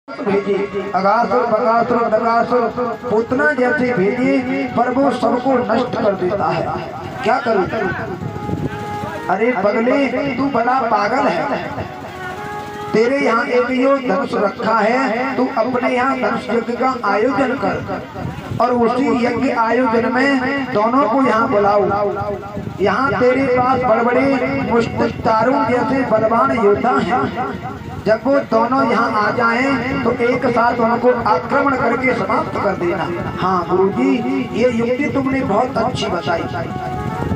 भेजे, अगासुर बगासुर नगासुर पूतना जैसे भेजे, पर वो सबको नष्ट कर देता है। क्या करूं? अरे पगले, तू बड़ा पागल है। तेरे यहाँ एक यो धनुष रखा है, तू अपने यहाँ धनुष यज्ञ का आयोजन कर और उसी यज्ञ आयोजन में दोनों को यहाँ बुलाओ। यहाँ तेरे पास बड़े बड़े मुश्तारों जैसे बलवान योद्धा हैं। जब वो दोनों यहाँ आ जाएं तो एक साथ उनको आक्रमण करके समाप्त कर देना। हाँ गुरुजी, ये युक्ति तुमने बहुत अच्छी बताई।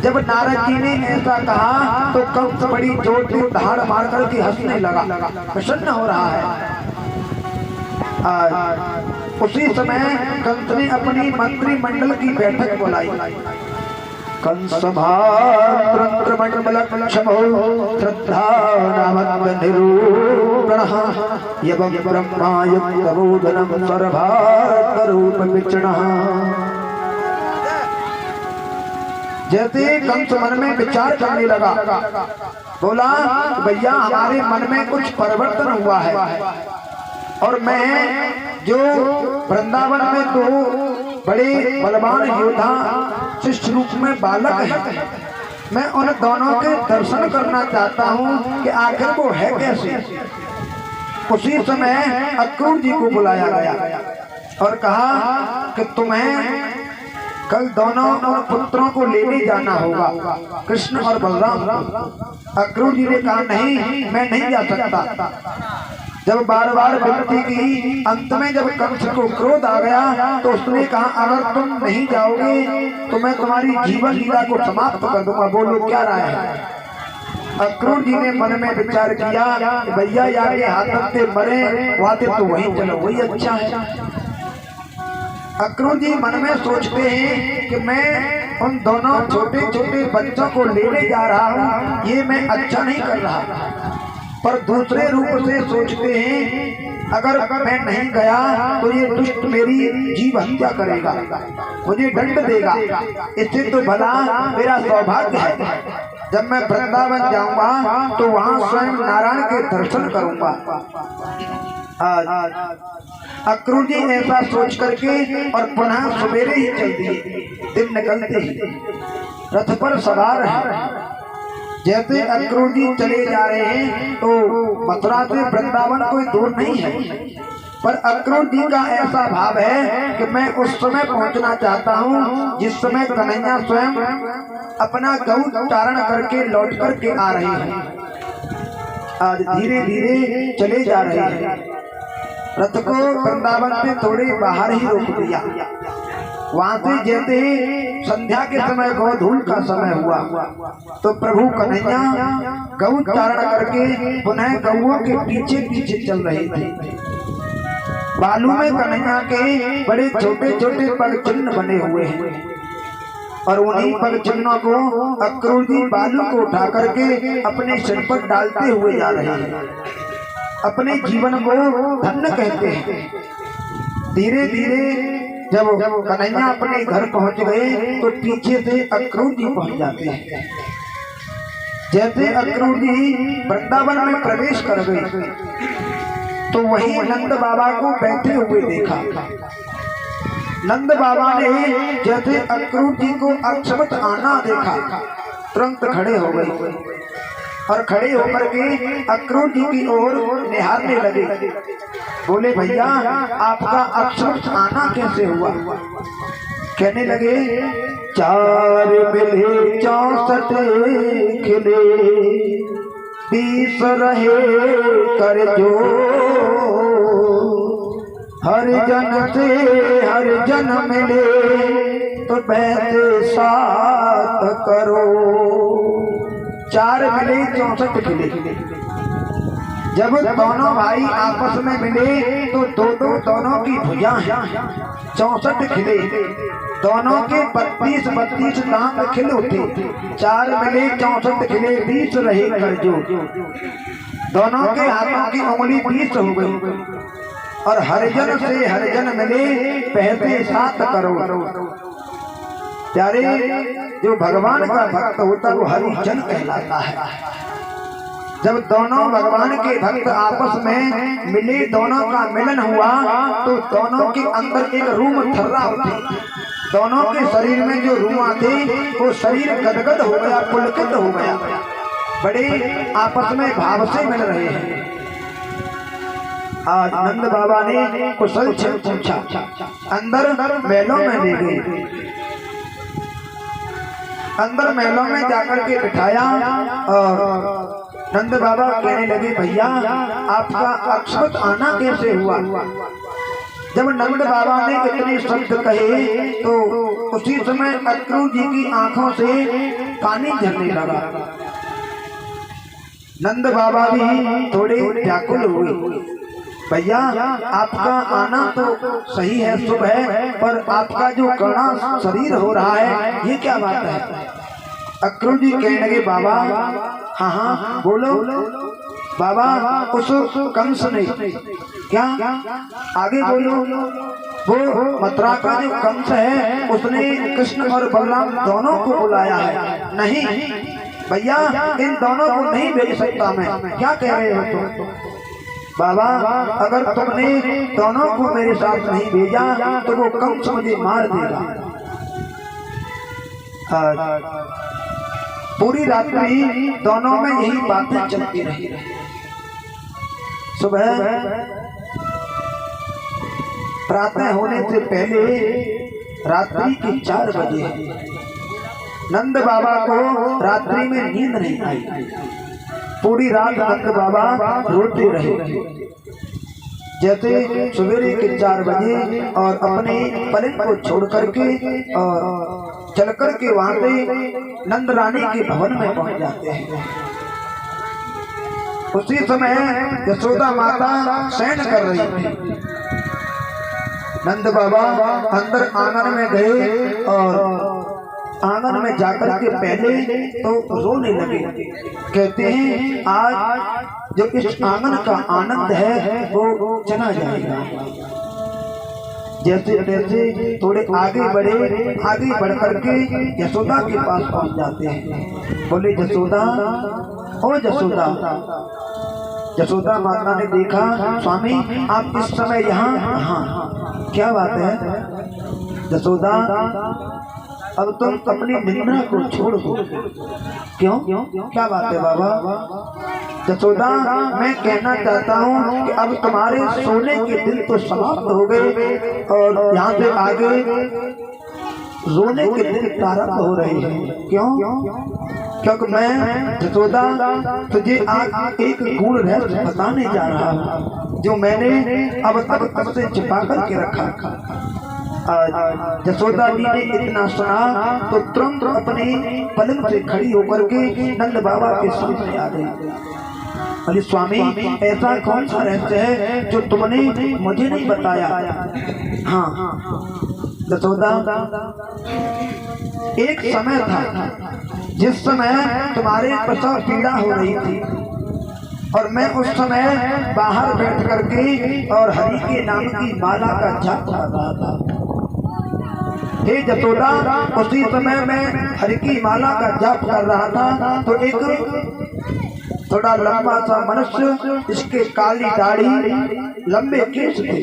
जब नारद जी ने ऐसा कहा तो कंस बड़ी जोर से दहाड़ मार करके हंसने लगा, प्रसन्न हो रहा है। उसी समय कंस ने अपनी मंत्रिमंडल की बैठक बुलाई। कंस श्रद्धा नामक निरूपणः यवं ब्रह्मायुक्तबोधनं सर्वार्थरूपविचरणः। जैसे कंस मन में विचार करने लगा, बोला भैया हमारे मन में कुछ परिवर्तन हुआ है और मैं जो वृंदावन में तो बड़े बलवान योद्धा शिष्य रूप में बालक है, मैं उन दोनों के दर्शन करना चाहता हूँ कि आखिर वो है कैसे। उसी समय अक्रूर जी को बुलाया गया और कहा कि तुम्हें कल दोनों पुत्रों को लेने जाना होगा, कृष्ण और बलराम। अक्रूर जी ने कहा नहीं, मैं नहीं जा सकता। जब बार बार विनती की, अंत में जब कंस को क्रोध आ गया तो उसने कहा अगर तुम नहीं जाओगे तो मैं तुम्हारी जीवन लीला को समाप्त कर दूंगा। बोलो क्या राय है? अक्रूर जी ने मन में विचार किया, भैया यार ये हाथ से मरे वाते तो वहीं चलो, वही अच्छा है। अक्रूर जी मन में सोचते हैं कि मैं उन दोनों छोटे छोटे बच्चों को लेने जा रहा हूँ, ये मैं अच्छा नहीं कर रहा। पर दूसरे रूप से सोचते हैं अगर मैं नहीं गया तो ये दुष्ट मेरी जीव हत्या करेगा, मुझे दंड देगा। इससे तो भला मेरा सौभाग्य है जब मैं वृंदावन जाऊंगा तो वहाँ स्वयं नारायण के दर्शन करूंगा। अक्रूर जी ऐसा सोच करके और पुनः सवेरे ही चल दिए। दिन निकलते ही रथ पर सवार है। जैसे अक्रूर जी चले जा रहे हैं तो मथुरा से वृंदावन कोई दूर नहीं है, पर अक्रूर जी का ऐसा भाव है कि मैं उस समय पहुंचना चाहता हूं जिस समय कन्हैया स्वयं अपना गौ चारण करके लौट करके आ रहे हैं। आज धीरे धीरे चले जा रहे हैं। रथ को वृंदावन से थोड़े बाहर ही रोक दिया। वहां से जैसे संध्या के समय गोधूल का समय हुआ तो प्रभु कन्हैया गौ चारण करके पुनः गौओं के पीछे पीछे चल रहे थे। बालू में कन्हैया के बड़े छोटे छोटे पग चिन्ह बने हुए हैं और उन्हीं पग चिन्हों को अक्रूर जी बालू को उठा करके अपने सिर पर डालते हुए जा रहे हैं। अपने जीवन को धन्य कहते हैं। धीरे धीरे जब कन्हैया अपने घर पहुंच गए तो पीछे से अक्रूर जी पहुंच जाते हैं। जैसे अक्रूर जी वृंदावन में प्रवेश कर गए तो वहीं नंद बाबा को बैठे हुए देखा। नंद बाबा ने जैसे अक्रूर जी को अक्षमत आना देखा, तुरंत खड़े हो गए और खड़े होकर के अक्रूर जी की ओर निहारने लगे। बोले भैया आपका अक्षमत आना कैसे हुआ? कहने लगे 4 मिले 64 खिले 20 रहे कर जो, हर जन से हर जन मिले तो बैठे साथ करो। 4 मिले 64 खिले। जब दोनों भाई आपस में मिले तो दोनों की भुजा 64 खिले, दोनों के 32 दांत खिले थे। 4 मिले 64 खिले 20 रहे कर जो, दोनों के हाथों की उंगली 20 हो गई और हरिजन से हरिजन मिले पहते साथ करो। प्यारे, जो भगवान का भक्त होता है वो हरिजन कहलाता है। जब दोनों भगवान के भक्त आपस में मिले, दोनों का मिलन हुआ, तो दोनों के अंदर एक रूम थर्रा उठी। दोनों के शरीर में जो रूमा थे वो शरीर गदगद हो गया, पुलकित हो गया, बड़े आपस में भाव से मिल रहे हैं। आज नंद बाबा ने कुशल छल पूछा, अंदर महलों में ले गए, अंदर महलों में जाकर के बिठाया और नंद बाबा कहने लगे, भैया आपका अक्षत आना कैसे हुआ? जब नंद बाबा ने इतने शब्द कहे तो उसी समय अक्रू जी की आंखों से पानी झरने लगा। नंद बाबा भी थोड़े व्याकुल हुए। भैया आपका आना तो सही है, शुभ है, पर आपका जो कड़ा शरीर हो रहा है ये क्या बात है? अक्रू जी कहने लगे, बाबा हाँ हाँ बोलो। बाबा उस कंस ने क्या, आगे बोलो। वो मथुरा का जो कंस है उसने कृष्ण और बलराम दोनों को बुलाया है। नहीं भैया इन दोनों को नहीं भेज सकता मैं। क्या कह रहे हो तुम? बाबा अगर तुमने दोनों को मेरे साथ नहीं भेजा तो वो कंस मुझे मार देगा। पूरी रात्रि दोनों में यही बातें चलती रही। सुबह प्रातः होने से पहले रात्रि के 4 बजे नंद बाबा को रात्रि में नींद नहीं आई। पूरी रात नंद बाबा रोते रहे। जैसे सवेरे के 4 बजे और अपने पलंग को छोड़ करके और चल करके वहां से नंद रानी के भवन में पहुंच जाते हैं। उसी समय यशोदा माता शयन कर रही थी। नंद बाबा अंदर आंगन में गए और आंगन में जाकर के पहले तो रोने लगे। कहते हैं आज जो इस आंगन का आनंद है वो चला जाएगा। जैसे तैसे थोड़े आगे बढ़े, आगे बढ़ करके यशोदा के पास पहुंच जाते हैं। बोले यशोदा, ओ यशोदा। यशोदा माता ने देखा, स्वामी आप इस समय यहाँ? हाँ क्या बात है? यशोदा अब तुम अपनी निंदा को छोड़ दो। क्यों? क्या बात है बाबा? यशोदा मैं कहना चाहता हूँ कि अब तुम्हारे सोने के दिन तो समाप्त हो गए और यहाँ से आगे रोने के दिन प्रारंभ हो रहे हैं। क्यों? क्योंकि मैं यशोदा तुझे आज एक गूढ़ रहस्य बताने जा रहा हूँ जो मैंने अब तक से छिपा करके रखा। यशोदा जी ने इतना सुना तो तुरंत अपने पलंग से खड़ी होकर के नंद बाबा के सामने आ गई। अरे स्वामी ऐसा कौन सा रहस्य है जो तुमने मुझे नहीं बताया? हाँ यशोदा एक समय था जिस समय तुम्हारे प्रसव पीड़ा हो रही थी और मैं उस समय बाहर बैठ करके और हरि के नाम की माला का जाप कर रहा था। हे यशोदा उसी समय मैं हरि की माला का जाप कर रहा था तो एक थोड़ा लंबा सा मनुष्य, इसके काली दाढ़ी, लंबे केश थे,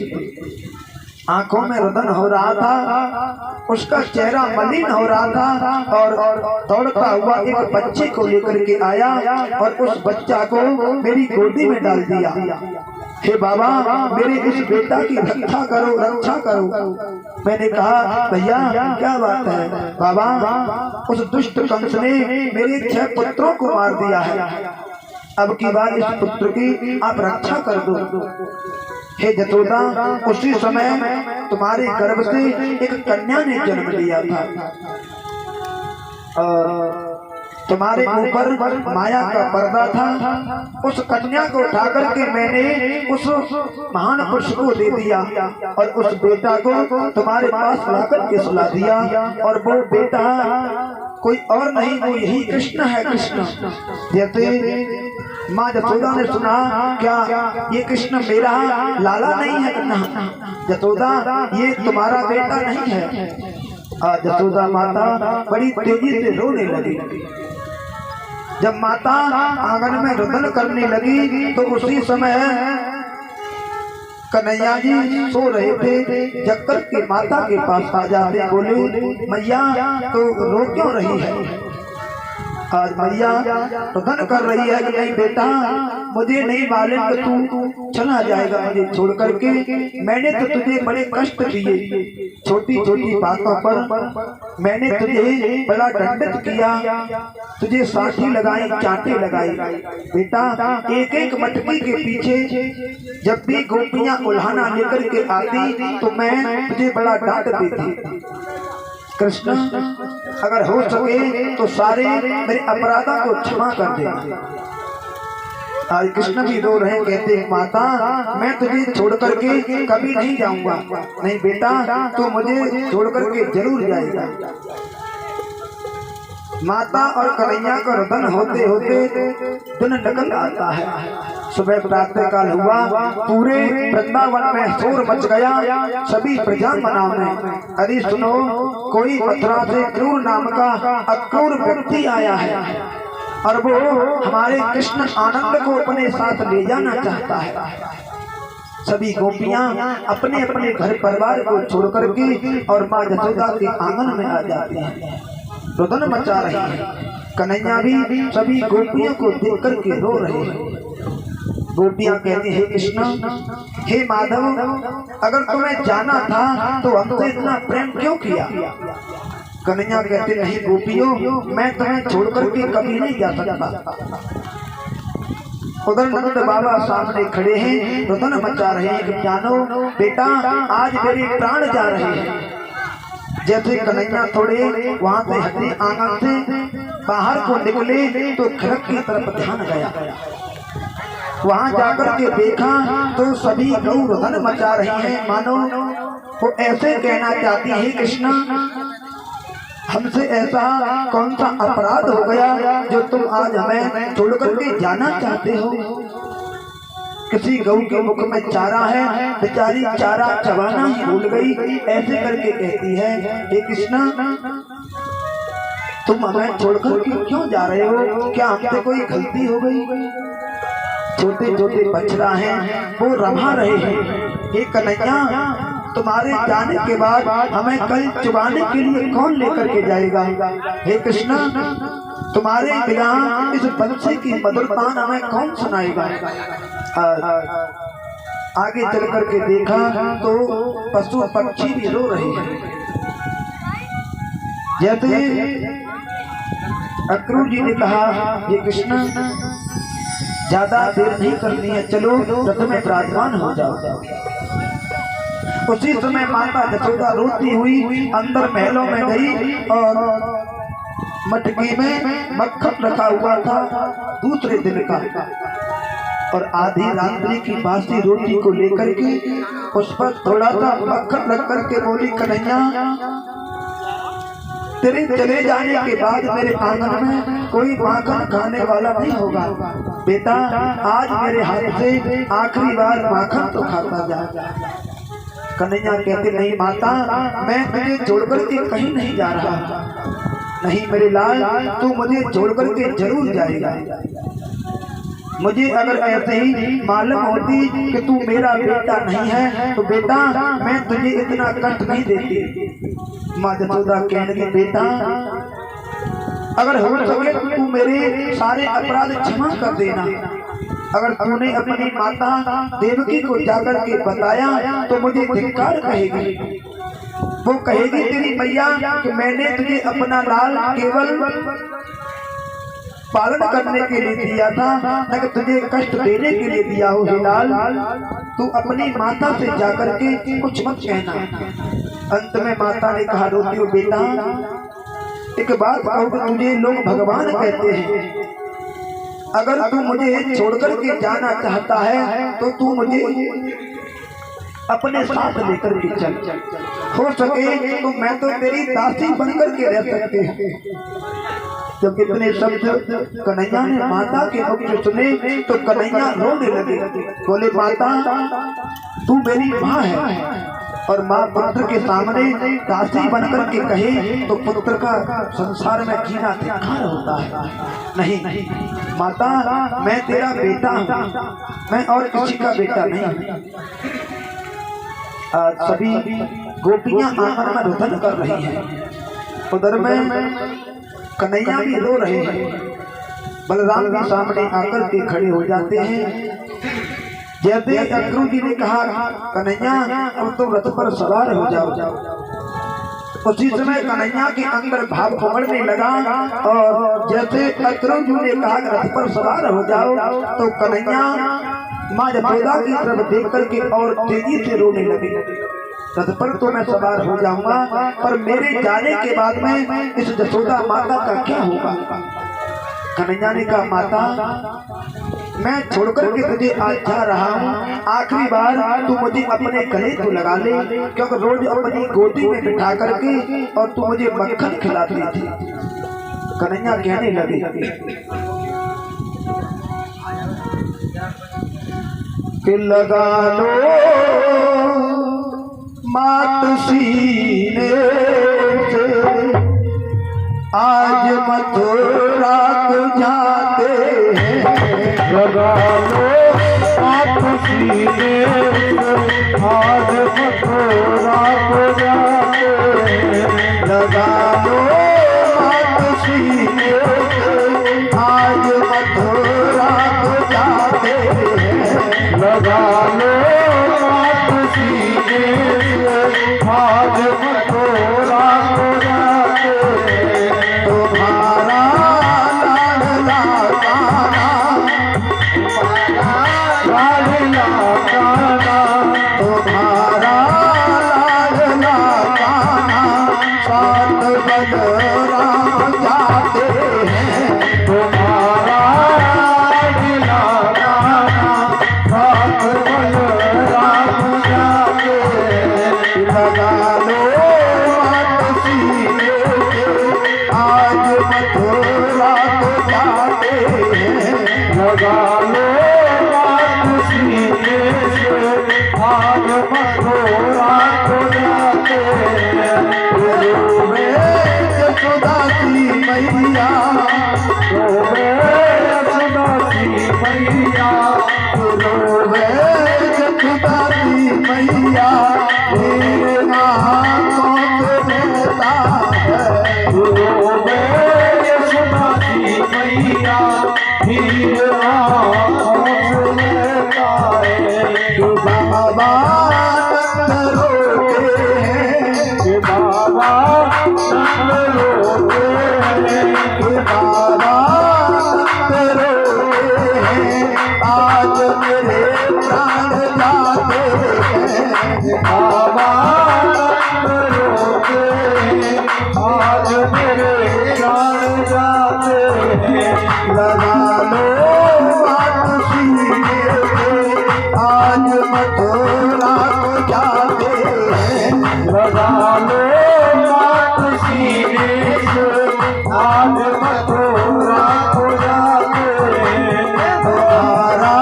आंखों में रुदन हो रहा था, उसका चेहरा मलिन हो रहा था और दौड़ता हुआ एक बच्चे को लेकर के आया और उस बच्चा को मेरी गोदी में डाल दिया। हे बाबा मेरे इस बेटा की रक्षा करो, रक्षा करो। मैंने कहा भैया क्या बात है? बाबा उस दुष्ट कंस ने मेरे 6 पुत्रों को मार दिया है, अब की बार इस पुत्र की आप रक्षा कर दो। हे यशोदा उसी समय तुम्हारे गर्भ से एक कन्या ने जन्म लिया था और तुम्हारे ऊपर माया का पर्दा था। उस कन्या को उठा करके मैंने उस महान पुरुष को दे दिया और उस बेटा को तुम्हारे पास लाकर के सुला दिया और वो बेटा कोई और नहीं, वो यही कृष्ण है, कृष्ण। जैसे माँ यशोदा ने सुना, क्या ये कृष्ण मेरा लाला नहीं है? यशोदा ये तुम्हारा बेटा नहीं है। यशोदा माता बड़ी तेजी से रोने लगी। जब माता आंगन में रुदन करने लगी तो उसी समय कन्हैया जी सो रहे थे, जगकर के माता के पास आ जाते, बोले मैया तो रो क्यों रही है? आज मैया रुदन कर रही है कि नहीं बेटा, मुझे नहीं मालूम कि तू चला जाएगा मुझे छोड़ करके। मैंने तो तुझे बड़े कष्ट दिए, छोटी छोटी बातों पर मैंने तुझे बड़ा दंडित किया, तुझे साथी लगाई, चांटे लगाई। बेटा एक एक मटकी के पीछे जब भी गोपियां उल्हाना लेकर के आती तो मैं तुझे बड़ा डांट देती। कृष्ण अगर हो सके तो सारे मेरे अपराधों को क्षमा कर दे। आज कृष्ण भी रो रहे, कहते हैं माता मैं तुझे छोड़ करके कभी नहीं जाऊंगा। नहीं बेटा तू मुझे छोड़ करके जरूर जाएगा। माता और कन्हैया का रुदन होते होते दिन निकल आता है। सुबह प्रातः काल हुआ, पूरे वृंदावन में शोर मच गया, सभी प्रजा मनाने। अरे सुनो, कोई मथुरा से क्रूर नाम का अक्रूर व्यक्ति आया है और वो हमारे कृष्ण आनंद को अपने साथ ले जाना चाहता है। सभी गोपियां अपने अपने घर परिवार को छोड़ करके और माँ यशोदा के आंगन में आ जाती हैं, रुदन मचा रही है। कन्हैया भी सभी गोपियों को देख करके रो रहे हैं। गोपियां कहती है कृष्ण हे माधव, अगर तुम्हें जाना था तो हमसे इतना प्रेम क्यों किया? कन्हैया कहते नहीं गोपियों, मैं तुम्हें छोड़ करके कभी नहीं जा सकता। उधर नंद बाबा सामने खड़े हैं, रुदन मचा रहे हैं कि जानो बेटा आज मेरे प्राण जा रहे हैं। जैसे कन्हैया थोड़े वहां से हटे, आंगन से बाहर को निकले तो खड़क की तरफ ध्यान गया। वहां जाकर के देखा तो सभी गौ रुदन मचा रही हैं, मानो वो ऐसे कहना चाहती है कृष्ण हमसे ऐसा कौन सा अपराध हो गया जो तुम आज हमें छोड़ करके जाना चाहते हो? किसी गौ के मुख में चारा है, बेचारी चारा चबाना ही भूल गई, ऐसे करके कहती है हे कृष्ण तुम हमें छोड़कर क्यों जा रहे हो? क्या हमसे कोई गलती हो गई? छोटे छोटे बछड़ा हैं वो रमा रहे हैं, हे कन्हैया तुम्हारे जाने के बाद हमें कल चुबाने के लिए कौन लेकर के जाएगा? हे कृष्ण तुम्हारे बिना इस बंसी की मधुर तान हमें कौन सुनाएगा? आगे चल करके देखा तो पशु पक्षी भी रो रहे हैं। जैसे अक्रूर जी ने कहा ये कृष्ण ज्यादा देर नहीं करनी है, चलो रथ में विराजमान हो जाओ। उसी समय माता यशोदा रोती हुई अंदर महलों में गई और मटकी में मक्खन रखा हुआ था दूसरे दिन का, और आधी रात्रि की बासी रोटी को लेकर के उस पर थोड़ा सा मक्खन रख करके बोली कन्हैया तेरे चले जाने के बाद मेरे आंगन में कोई माखन खाने वाला नहीं होगा। बेटा आज मेरे हाथ से आखिरी बार माखन तो खाता जा। कन्हैया कहते नहीं माता मैं तुझे छोड़कर के कहीं नहीं जा रहा। नहीं मेरे लाल तू मुझे छोड़कर के जरूर जाएगा। मुझे अगर ऐसे ही मालूम होती कि तू मेरा बेटा नहीं है तो बेटा मैं तुझे इतना कष्ट नहीं देती। माँ यशोदा कहने की बेटा अगर हो सके तो तू मेरे सारे अपराध क्षमा कर देना। अगर तूने अपनी माता देवकी को जाकर के बताया तो मुझे धिक्कार कहेगी। वो कहेगी तेरी मैया कि मैंने तुझे अपना लाल केवल पालन करने के लिए दिया था, न कि तुझे कष्ट देने के लिए दिया हो। हे लाल तू अपनी माता से जाकर के कुछ मत कहना। अंत में माता ने कहा रोती हो बेटा एक बात कहूँ कि तुझे लोग भगवान कहते हैं, अगर तू मुझे छोड़कर के जाना चाहता है तो तू मुझे अपने साथ लेकर के चल। हो सके तो मैं तो तेरी दासी बनकर के रह सकते हैं। जब इतने शब्द कन्हैया ने माता के मुख से सुने तो कन्हैया रोने लगे। बोले माता तू मेरी माँ है, और माँ पुत्र के सामने दासी बनकर के कहे तो पुत्र का संसार में जीना धिक्कार होता है। नहीं माता, मैं तेरा बेटा हूँ, मैं और किसी का बेटा नहीं। सभी गोपियां आंगन में रुदन कर रही हैं, उधर में कन्हैया भी रो रहे हैं। बलराम भी सामने आकर के खड़े हो जाते हैं। जैसे अक्रू जी ने कहा कन्हैया अब तो रथ पर सवार हो जाओ, उसी समय कन्हैया के अंदर भाव उमड़ने लगा और जैसे अक्रू जी ने कहा रथ पर सवार हो जाओ तो कन्हैया माँ यशोदा की तरफ देख करके और तेजी से रोने लगे। रथ पर तो मैं सवार हो जाऊंगा, पर मेरे जाने के बाद में इस यशोदा माता का क्या होगा। कन्हैया ने कहा माता, मैं छोड़कर के तुझे आज जा रहा हूँ, आखिरी बार तू मुझे अपने गले को लगा ले, क्योंकि रोज अपनी गोदी में बिठा करके और तू मुझे मक्खन खिलाती थी। कन्हैया कहने लगे कि लगा लो मात सीने से, आज मथुरा को जाते हैं। लगा लो मात सीने से, आज मथुरा को जाते हैं। लगा लो मात सीने से, आज मथुरा को जाते हैं। लगा लो मात सीने से, आज मथुरा को जाते हैं। तुम्हारा लाडला कान्हा, लाडला कान्हा, तुम्हारा लाडला कान्हा, साथ बलराम जाते हैं। तुम्हारा लाडला कान्हा, साथ बलराम जाते हैं। लगा लो मात सीने से, आज मथुरा को जाते हैं। लगा लो मात सीने से, आज मथुरा को जाते हैं। रोवे यशोदा की मैया, रोवे यशोदा की मैया, रोवे यशोदा की मैया, मेरे आँखों से बहता है। रोवे यशोदा की मैया, मेरे आँखों से बहता है। जो बाबा नंद रोते हैं, जो बाबा नंद रोते हैं, जो बाबा नंद रोते हैं, आज मेरे प्राण जाते हैं। बाबा नंद रोते हैं, आज मेरे प्राण जाते हैं। लगा लो मात सीने से, आज मथुरा को जाते हैं। लगा लो मात सीने से, आज मथुरा को जाते हैं। तुम्हारा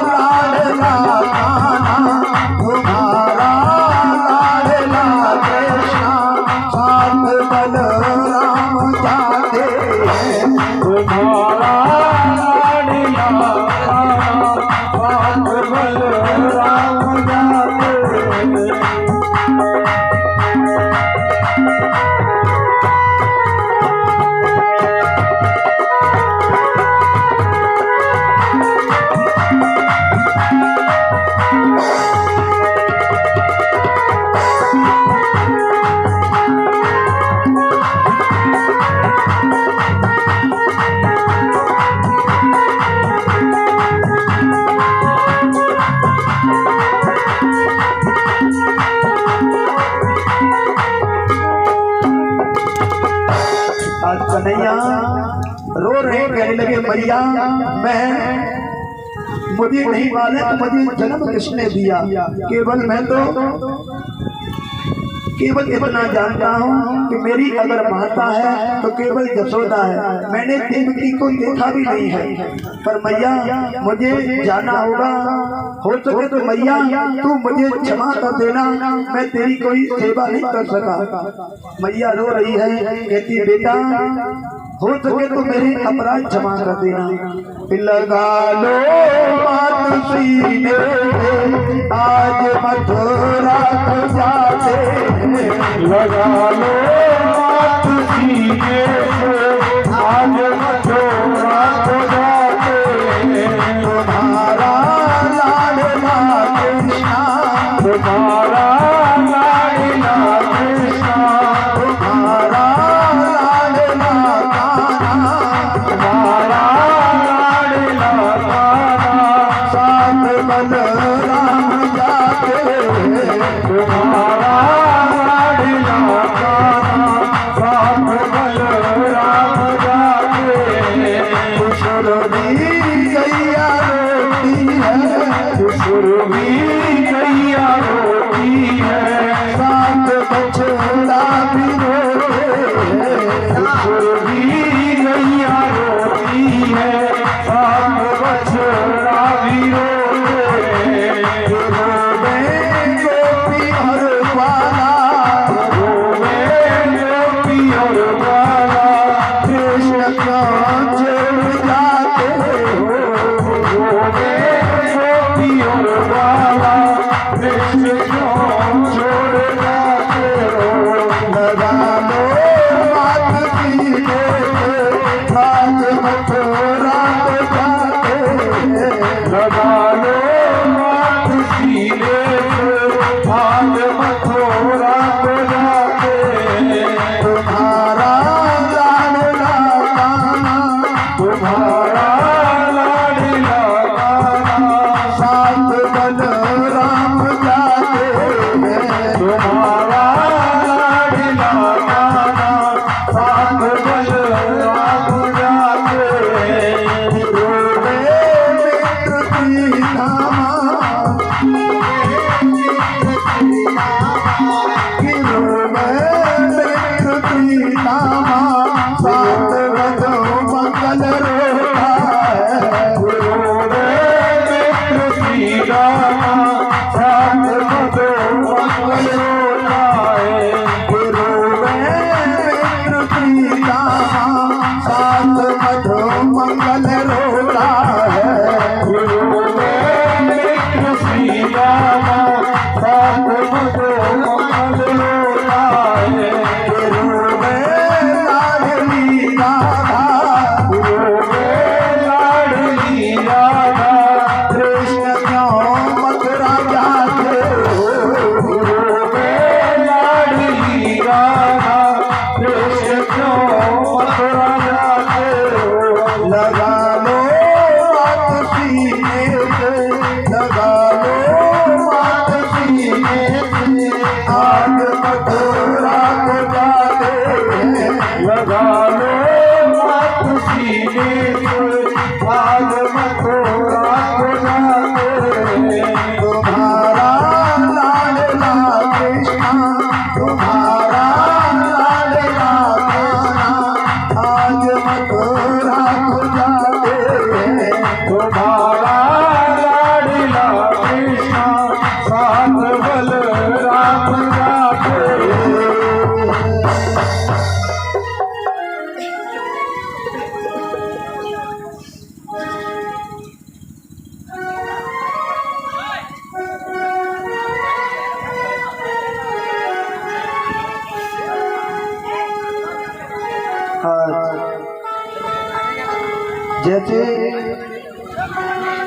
लाडला कान्हा, तुम्हारा लाडला कृष्णा, साथ बलराम जाते हैं। तुम्हारा लाडला कान्हा, साथ बलराम जाते हैं। आज कन्हैया रो रहे, कहने लगे मैया, मुझे नहीं मालूम मुझे जन्म किसने दिया, केवल मैं तो केवल इतना जानता हूँ कि मेरी अगर माता है तो केवल यशोदा है, मैंने देवकी को देखा भी नहीं है। पर मैया मुझे जाना होगा, हो सके तो मैया तू मुझे क्षमा कर देना, मैं तेरी कोई सेवा नहीं कर सका। मैया रो रही है, कहती बेटा हो सके तो मेरे अपराध क्षमा कर देना। लगा लो बात सीने आज मथुरा को जाते, लगा लो बात सीने आज मथुरा को जाते, तुम्हारा लाडला कृष्णा, तुम्हारा लाडला कृष्णा, तुम्हारा लाडला कान्हा, तुम्हारा लाडला कान्हा, साथ बलराम जाते, तुम्हारा लाडला कान्हा, साथ बलराम जाते। सुरभि गैया रोती है, सुरभि गैया रोती है, साथ बछड़ा भी रोते हैं। सुरभि गैया रोती है, साथ बछड़ा भी रोते हैं। गोपी हर वाला, रोवे गोपी और बाला, कृष्ण क्यों छोड़ जाते हो। रोवे गोपी और बाला, कृष्ण क्यों छोड़ जाते हो। लगा लो बात सीने आज मथुरा को जाते, लगा लो बात सीने आज मथुरा को जाते, तुम्हारा लाडला कान्हा, तुम्हारा लाडला कान्हा, साथ बलराम जाते हैं। तुम्हारा लाडला कान्हा, साथ बलराम जाते। रोवे मित्र सीतामा, कि रोवे मित्र सीतामा, साथ बजो मंगल रोता है। रोवे मित्र सीतामा, साथ बजो मंगल रोता है। रोवे मित्र सीतामा, साथ बजो मंगल रोता है। रोवे मित्र सीतामा, साथ बजो मंगल रोता है। रोवे लाडली राधा, रोवे लाडली राधा, कृष्ण क्यों मथुरा जाते हो। रोवे लाडली राधा, कृष्ण क्यों मथुरा जाते हो। लगा लो बात सीने से, लगा लो बात सीने से आज मथुरा को जाते हैं। लगा लो बात सीने से आज मथुरा को जाते। तुम्हारा लाडला कृष्णा, तुम्हारा लाडला कान्हा, आज मथुरा को जाते हैं। तुम्हारा लाडला कृष्णा, साथ बलराम जाते। जैसे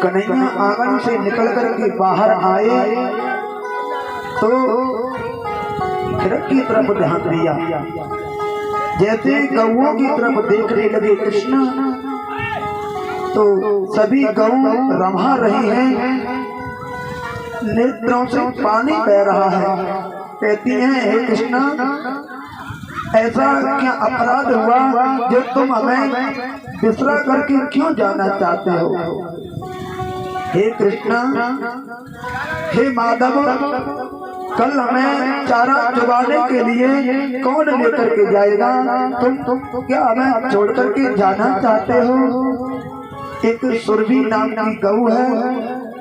कन्हैया आंगन से निकल कर के बाहर आए तो खिड़क की तरफ ध्यान दिया, जैसे गौओं की तरफ देखने लगे कृष्ण तो सभी गौ रमा रही हैं, नेत्रों से पानी बह रहा है। कहती हैं हे कृष्ण ऐसा क्या अपराध हुआ जो तुम हमें बिसरा करके क्यों जाना चाहते हो। हे कृष्ण हे माधव कल हमें चारा चुगाने के लिए कौन लेकर के जाएगा? तुम क्या हमें छोड़ करके जाना चाहते हो? एक सुरभि नाम की गऊ है,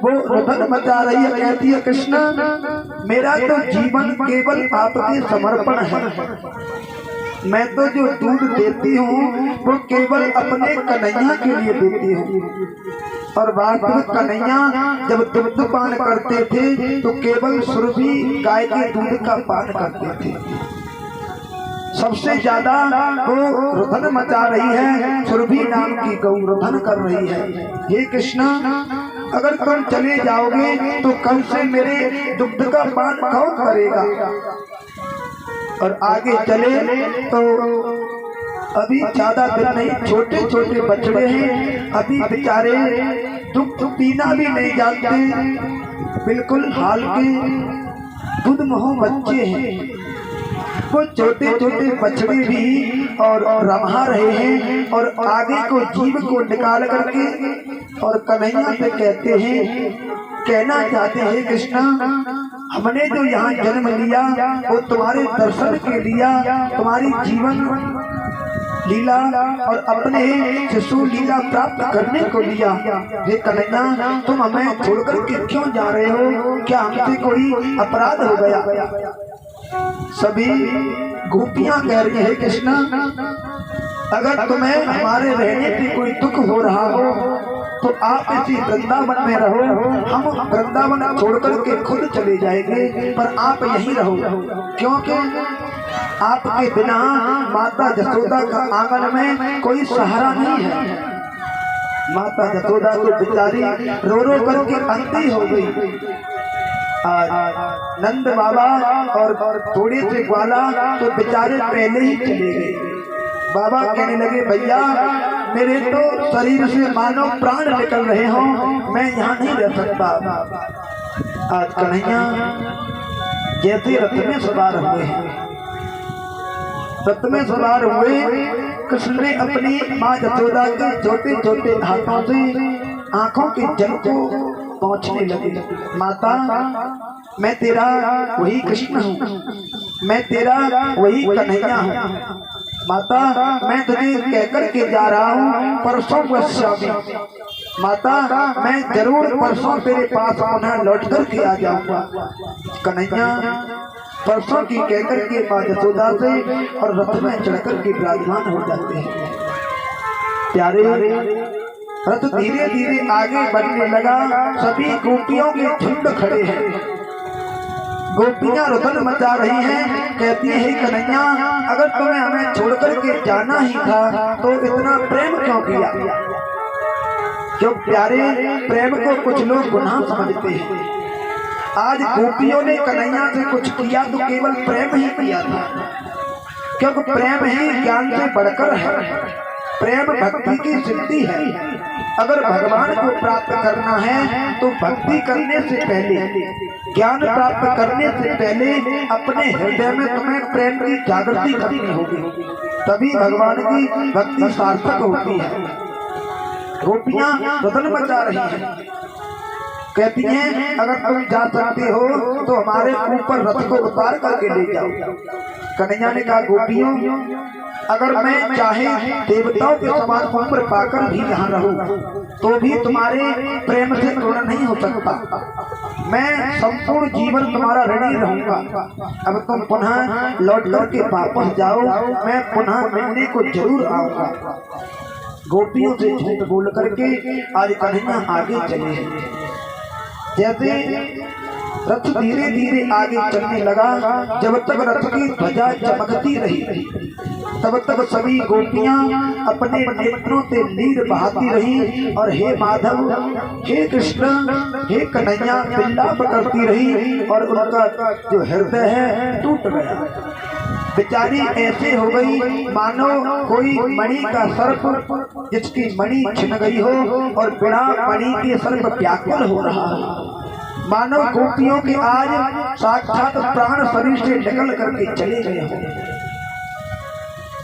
वो रुदन मचा रही है, कहती है कृष्ण मेरा तो जीवन केवल आपके समर्पण है। मैं तो जो दूध देती हूँ वो केवल अपने कन्हैया के लिए देती हूँ। और वास्तविक कन्हैया जब दुग्ध पान करते थे तो केवल सुरभि गाय के दूध का पान करते थे। सबसे ज्यादा वो रुदन मचा रही है, सुरभि नाम की गौ रुदन कर रही है। हे कृष्ण अगर तुम चले जाओगे तो कल से मेरे दुग्ध का पान कौन करेगा? और आगे चले तो अभी ज्यादा दिन नहीं, छोटे छोटे बछड़े हैं, अभी बेचारे दुग्ध पीना भी नहीं जानते, बिल्कुल हाल के दूध मोह बच्चे हैं। वो छोटे छोटे बछड़े भी और रहा रहे हैं और आगे को जीव को निकाल करके और कन्हैया से कहते हैं, कहना चाहते हैं कृष्णा हमने जो यहाँ जन्म लिया वो तुम्हारे दर्शन के लिया, तुम्हारी जीवन लीला और अपने शिशु लीला प्राप्त करने को लिया। ये कन्हैया तुम हमें छोड़कर के क्यों जा रहे हो? क्या हमसे कोई अपराध हो गया? सभी गोपियां कह रही है कृष्णा अगर तुम्हें हमारे रहने से कोई दुख हो रहा हो तो आप इसी वृंदावन में रहो, हम वृंदावन छोड़कर के खुद चले जाएंगे, पर आप यहीं रहो, क्योंकि आपके बिना माता जसोदा का आंगन में कोई सहारा नहीं है। माता जसोदा तो बेचारी रो रो करके अंधी हो गई। नंद बाबा और थोड़े से ग्वाला तो बेचारे पहले ही चले गए। बाबा कहने लगे भैया मेरे तो शरीर से मानो प्राण निकल रहे हो, मैं यहाँ नहीं रह सकता। आज कन्हैया जैसे रथ में सवार हुए हैं, रथ में सवार हुए कृष्ण ने अपनी माँ जसोदा के छोटे छोटे हाथों से आंखों के जल को पहुँचने लगे। माता मैं तेरा वही कृष्ण हूँ, मैं तेरा वही कन्हैया हूँ। माता मैं तुझे कहकर के जा रहा हूँ परसों पश्चामी, माता मैं जरूर परसों तेरे पास पुनः लौट कर के आ जाऊंगा। कन्हैया परसों की कहकर के माँ जसोदा से और रथ में चढ़कर के विराजमान हो जाते हैं। प्यारे रथ धीरे धीरे आगे बढ़ने लगा, सभी गोपियों के झुंड खड़े हैं। गोपियां रुदन मचा रही हैं, कहती है कन्हैया अगर तुम्हें हमें छोड़कर के जाना ही था तो इतना प्रेम क्यों किया? जो प्यारे प्रेम को कुछ लोग गुनाह समझते हैं। आज गोपियों ने कन्हैया से कुछ किया तो केवल प्रेम ही किया था, क्योंकि प्रेम ही ज्ञान से बढ़कर है, प्रेम भक्ति की सिद्धि है। अगर भगवान को प्राप्त करना है तो भक्ति करने से पहले, ज्ञान प्राप्त करने से पहले अपने हृदय में तुम्हें प्रेम की जागृति करनी होगी, तभी भगवान की भक्ति सार्थक होती है। गोपियां रुदन मचा रही हैं, कहती हैं अगर तुम जा सकते हो तो हमारे ऊपर रथ को उतार करके ले जाओ। कन्हैया ने कहा गोपियों अगर मैं चाहे देवताओं के समान उम्र पाकर भी यहाँ रहूं तो भी तुम्हारे प्रेम से ऋण नहीं हो सकता। मैं संपूर्ण जीवन तुम्हारा ऋणी रहूंगा। अब तुम पुनः लौट करके वापस जाओ, मैं पुनः मिलने को जरूर आऊंगा। गोपियों से झूठ बोल करके आज कन्हैया आगे चले हैं। जैसे रथ धीरे धीरे आगे चलने लगा, जब तक रथ की ध्वजा चमकती रही तब तक सभी गोपियां अपने नेत्रों से नीर बहाती रही और हे माधव, हे कृष्ण, हे कन्हैया विलाप करती रही और उनका जो हृदय है टूट गया। बेचारी ऐसे हो गई मानो कोई मणि का सर्प जिसकी मणि छिन गई हो और बिना मणि के सर्प व्याकुल हो रहा है। मानव गोपियों के आज साक्षात प्राण शरीर से निकल करके चले गए हो।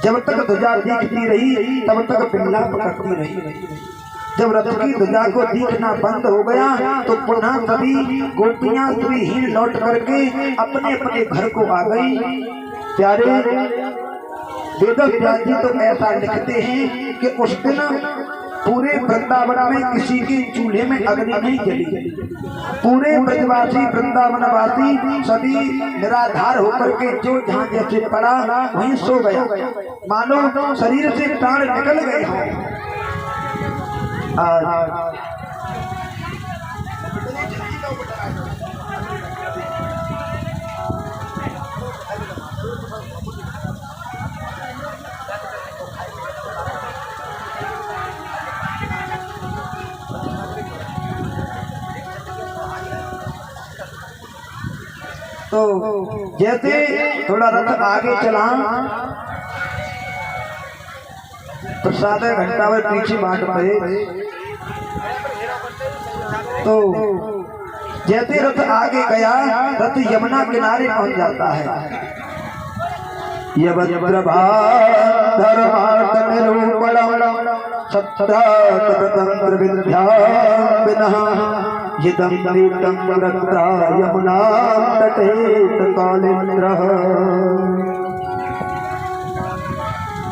जब तक ध्वजा दिखती रही तब तक विलाप करती रही। जब रथ की ध्वजा को दिखना बंद हो गया तो पुनः सभी गोपियां स्त्रीहीन लौट करके अपने अपने घर को आ गई। प्यारे वेदव्यास जी तो ऐसा लिखते हैं कि उस दिन पूरे वृंदावन में किसी के चूल्हे में अग्नि नहीं जली। पूरे ब्रजवासी वृंदावनवासी सभी निराधार होकर के जो जहाँ जैसे पड़ा वहीं सो गया, मानो शरीर से प्राण निकल गए हैं। तो जैसे थोड़ा रथ आगे चला, प्रसाद घंटा में पीछे बांट पे, तो जैसे रथ आगे गया रथ यमुना किनारे पहुंच जाता है। यमुना तटे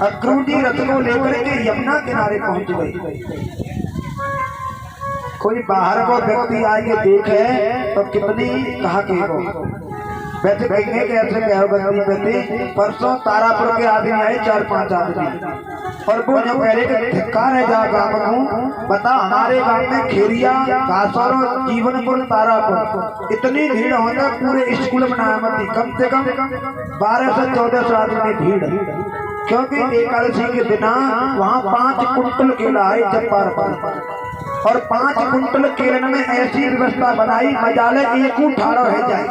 अक्रूरी रथ को लेकर के यमुना किनारे पहुंच गई। कोई बाहर को व्यक्ति आके देखे तो कितनी कहा के हो, वैसे कहेंगे कि ऐसे क्या होगा। परसों तारापुर के आदमी आए 4-5 आदमी, और वो जो पहले के धिक्कार है जा गाँव बता, हमारे गांव में खेरिया घासौर जीवनपुर तारापुर इतनी भीड़ होता पूरे स्कूल बनाया मत, कम से कम 12 से 14 आदमी भीड़, क्योंकि एकादशी के बिना वहाँ 5 कुंटल केला है जब्बार पर, और 5 कुंटल केलन में ऐसी व्यवस्था बनाई मजाले एक ठाड़ा रह जाए,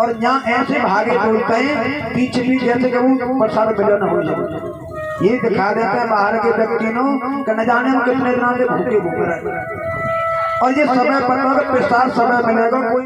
और यहाँ ऐसे भागे बोलते हैं पीछे भी जैसे कि वो प्रसाद मिलन हो जाए। ये दिखा देते हैं बाहर के व्यक्ति न जाने में कितने दिनों से भूखे रहे, और ये समय पर प्रसाद समय मिलेगा कोई